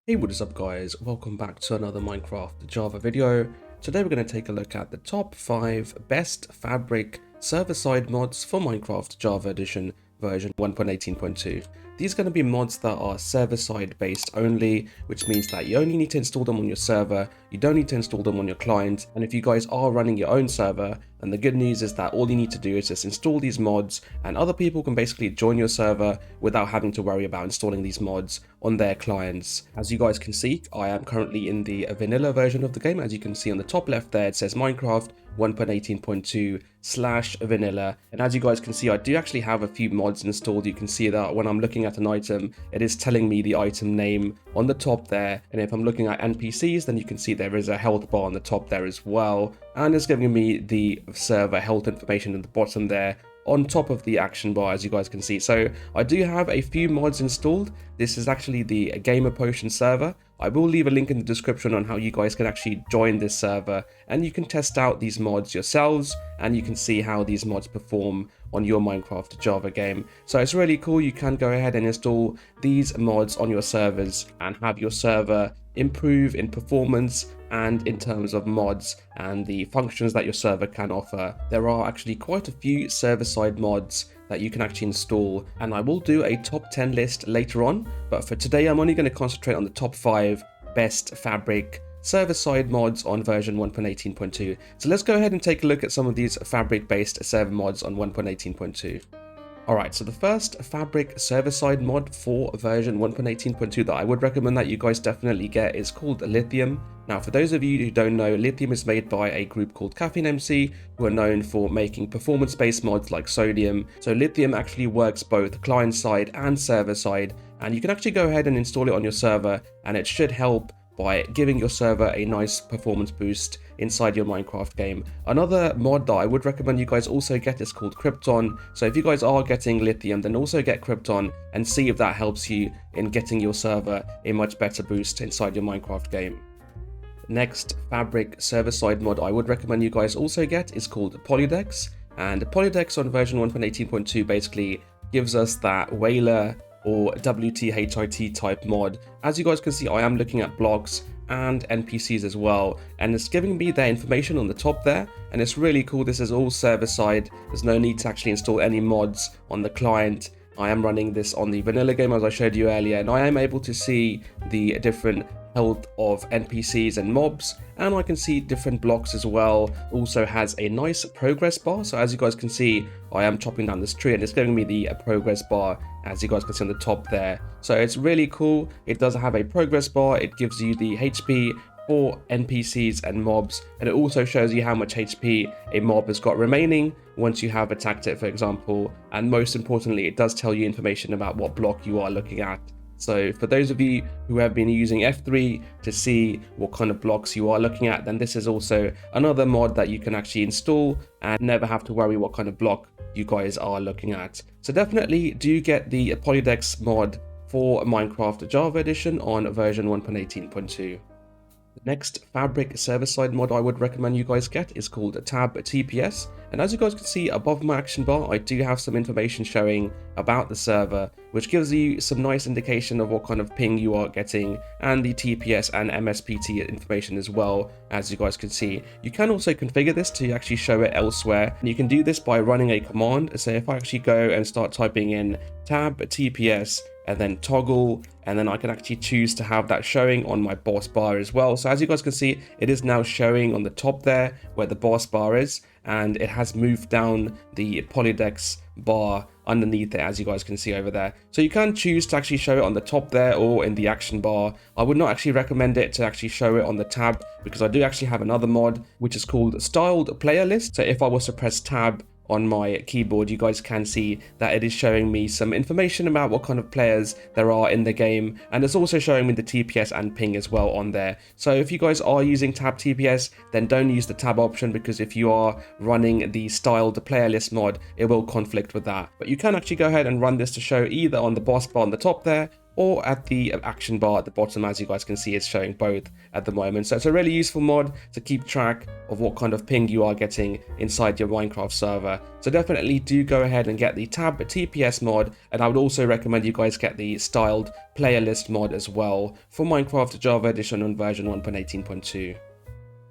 Hey, what is up guys, welcome back to another Minecraft Java video. Today we're going to take a look at the top 5 best Fabric server-side mods for Minecraft Java Edition version 1.18.2. These are going to be mods that are server-side based only, which means that you only need to install them on your server, you don't need to install them on your client, and if you guys are running your own server, then the good news is that all you need to do is just install these mods and other people can basically join your server without having to worry about installing these mods on their clients. As you guys can see, I am currently in the vanilla version of the game. As you can see on the top left there, it says Minecraft 1.18.2/vanilla, and as you guys can see, I do actually have a few mods installed. You can see that when I'm looking at an item, it is telling me the item name on the top there, and if I'm looking at NPCs, then you can see there is a health bar on the top there as well, and it's giving me the server health information at the bottom there on top of the action bar, as you guys can see. So I do have a few mods installed. This is actually the GamerPotion server. I will leave a link in the description on how you guys can actually join this server and you can test out these mods yourselves and you can see how these mods perform on your Minecraft Java game. So it's really cool. You can go ahead and install these mods on your servers and have your server improve in performance and in terms of mods and the functions that your server can offer. There are actually quite a few server-side mods that you can actually install, and I will do a top 10 list later on, but for today I'm only going to concentrate on the top 5 best Fabric server-side mods on version 1.18.2. So let's go ahead and take a look at some of these Fabric-based server mods on 1.18.2. Alright, so the first Fabric server-side mod for version 1.18.2 that I would recommend that you guys definitely get is called Lithium. Now, for those of you who don't know, Lithium is made by a group called Caffeine MC, who are known for making performance-based mods like Sodium. So Lithium actually works both client-side and server-side, and you can actually go ahead and install it on your server, and it should help by giving your server a nice performance boost inside your Minecraft game. Another mod that I would recommend you guys also get is called Krypton. So if you guys are getting Lithium, then also get Krypton and see if that helps you in getting your server a much better boost inside your Minecraft game. Next Fabric server-side mod I would recommend you guys also get is called Polydex. And Polydex on version 1.18.2 basically gives us that Waila or WTHIT type mod. As you guys can see, I am looking at blocks and NPCs as well, and it's giving me their information on the top there, and it's really cool. This is all server side. There's no need to actually install any mods on the client. I am running this on the vanilla game as I showed you earlier, and I am able to see the different health of NPCs and mobs, and I can see different blocks as well. Also has a nice progress bar. So as you guys can see, I am chopping down this tree and it's giving me the progress bar, as you guys can see on the top there. So it's really cool. It does have a progress bar. It gives you the HP for NPCs and mobs, and it also shows you how much HP a mob has got remaining once you have attacked it, for example. And most importantly, it does tell you information about what block you are looking at. So for those of you who have been using F3 to see what kind of blocks you are looking at, then this is also another mod that you can actually install and never have to worry what kind of block you guys are looking at. So definitely do get the Polydex mod for Minecraft Java Edition on version 1.18.2. The next Fabric server-side mod I would recommend you guys get is called TabTPS, and as you guys can see above my action bar, I do have some information showing about the server, which gives you some nice indication of what kind of ping you are getting, and the TPS and MSPT information as well. As you guys can see, you can also configure this to actually show it elsewhere, and you can do this by running a command. So if I actually go and start typing in TabTPS and then toggle, and then I can actually choose to have that showing on my boss bar as well. So as you guys can see, it is now showing on the top there where the boss bar is, and it has moved down the Polydex bar underneath it, as you guys can see over there. So you can choose to actually show it on the top there or in the action bar. I would not actually recommend it to actually show it on the tab, because I do actually have another mod which is called Styled Player List. So if I was to press tab on my keyboard, you guys can see that it is showing me some information about what kind of players there are in the game, and it's also showing me the TPS and ping as well on there. So if you guys are using TabTPS, then don't use the tab option, because if you are running the Styled Player List mod, it will conflict with that. But you can actually go ahead and run this to show either on the boss bar on the top there or at the action bar at the bottom. As you guys can see, it's showing both at the moment. So it's a really useful mod to keep track of what kind of ping you are getting inside your Minecraft server. So definitely do go ahead and get the TabTPS mod, and I would also recommend you guys get the styled player list mod as well for Minecraft Java Edition on version 1.18.2.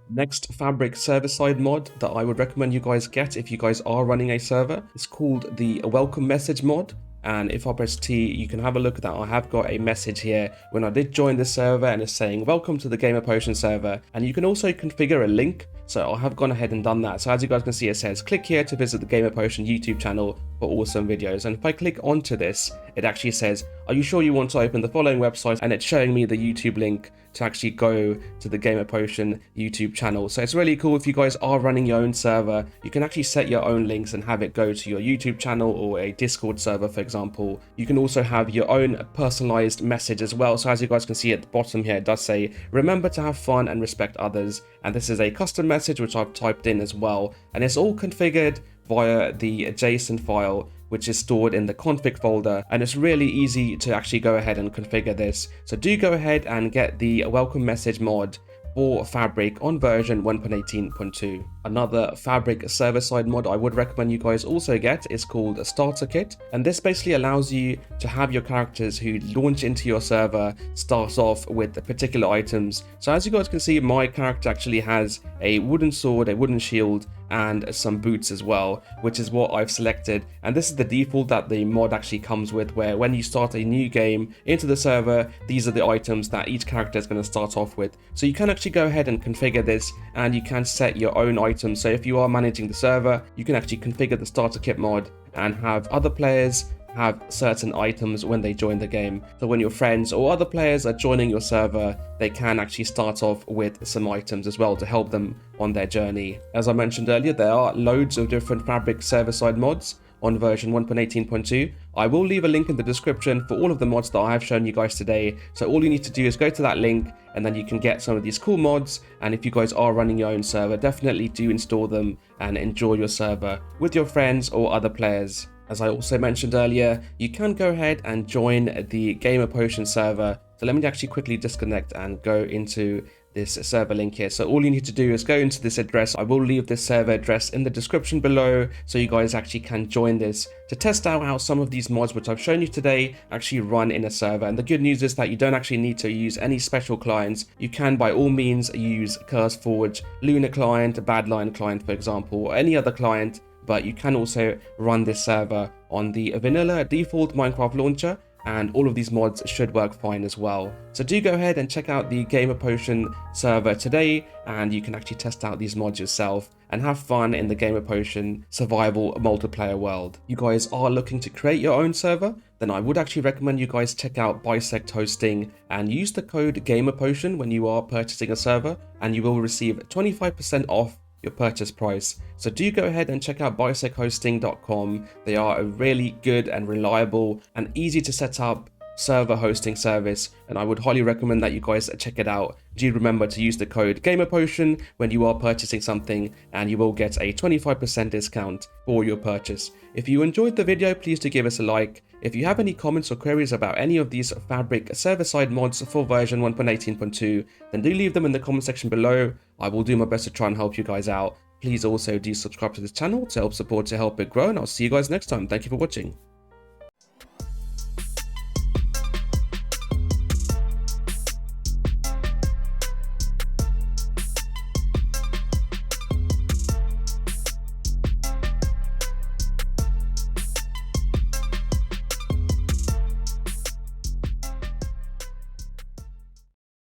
Next Fabric server-side mod that I would recommend you guys get if you guys are running a server is called the welcome message mod. And if I press T, you can have a look at that. I have got a message here when I did join the server, and it's saying welcome to the GamerPotion server. And you can also configure a link, so I have gone ahead and done that. So as you guys can see, it says click here to visit the GamerPotion YouTube channel for awesome videos. And if I click onto this, it actually says, are you sure you want to open the following website? And it's showing me the YouTube link to actually go to the GamerPotion YouTube channel. So it's really cool. If you guys are running your own server, you can actually set your own links and have it go to your YouTube channel or a Discord server, for example. You can also have your own personalized message as well. So as you guys can see at the bottom here, it does say, remember to have fun and respect others. And this is a custom message which I've typed in as well. And it's all configured via the JSON file, which is stored in the config folder, and it's really easy to actually go ahead and configure this. So do go ahead and get the welcome message mod for Fabric on version 1.18.2. Another Fabric server-side mod I would recommend you guys also get is called a starter kit, and this basically allows you to have your characters who launch into your server start off with particular items. So as you guys can see, my character actually has a wooden sword, a wooden shield, and some boots as well, which is what I've selected. And this is the default that the mod actually comes with, where when you start a new game into the server, these are the items that each character is going to start off with. So you can actually go ahead and configure this, and you can set your own items. So if you are managing the server, you can actually configure the starter kit mod and have other players have certain items when they join the game. So when your friends or other players are joining your server, they can actually start off with some items as well to help them on their journey. As I mentioned earlier, there are loads of different Fabric server-side mods on version 1.18.2. I will leave a link in the description for all of the mods that I have shown you guys today. So all you need to do is go to that link, and then you can get some of these cool mods. And if you guys are running your own server, definitely do install them and enjoy your server with your friends or other players. As I also mentioned earlier, you can go ahead and join the GamerPotion server. So let me actually quickly disconnect and go into this server link here. So all you need to do is go into this address. I will leave this server address in the description below, so you guys actually can join this to test out how some of these mods which I've shown you today actually run in a server. And the good news is that you don't actually need to use any special clients. You can by all means use CurseForge, Luna client, Badline client, for example, or any other client. But you can also run this server on the vanilla default Minecraft launcher, and all of these mods should work fine as well. So do go ahead and check out the GamerPotion server today, and you can actually test out these mods yourself and have fun in the GamerPotion survival multiplayer world. You guys are looking to create your own server? Then I would actually recommend you guys check out BisectHosting and use the code GamerPotion when you are purchasing a server, and you will receive 25% off your purchase price. So do go ahead and check out BisectHosting.com. They are a really good and reliable and easy to set up server hosting service, and I would highly recommend that you guys check it out. Do remember to use the code GamerPotion when you are purchasing something, and you will get a 25% discount for your purchase. If you enjoyed the video, please do give us a like. If you have any comments or queries about any of these Fabric server-side mods for version 1.18.2, then do leave them in the comment section below. I will do my best to try and help you guys out. Please also do subscribe to this channel to help support to help it grow, and I'll see you guys next time. Thank you for watching.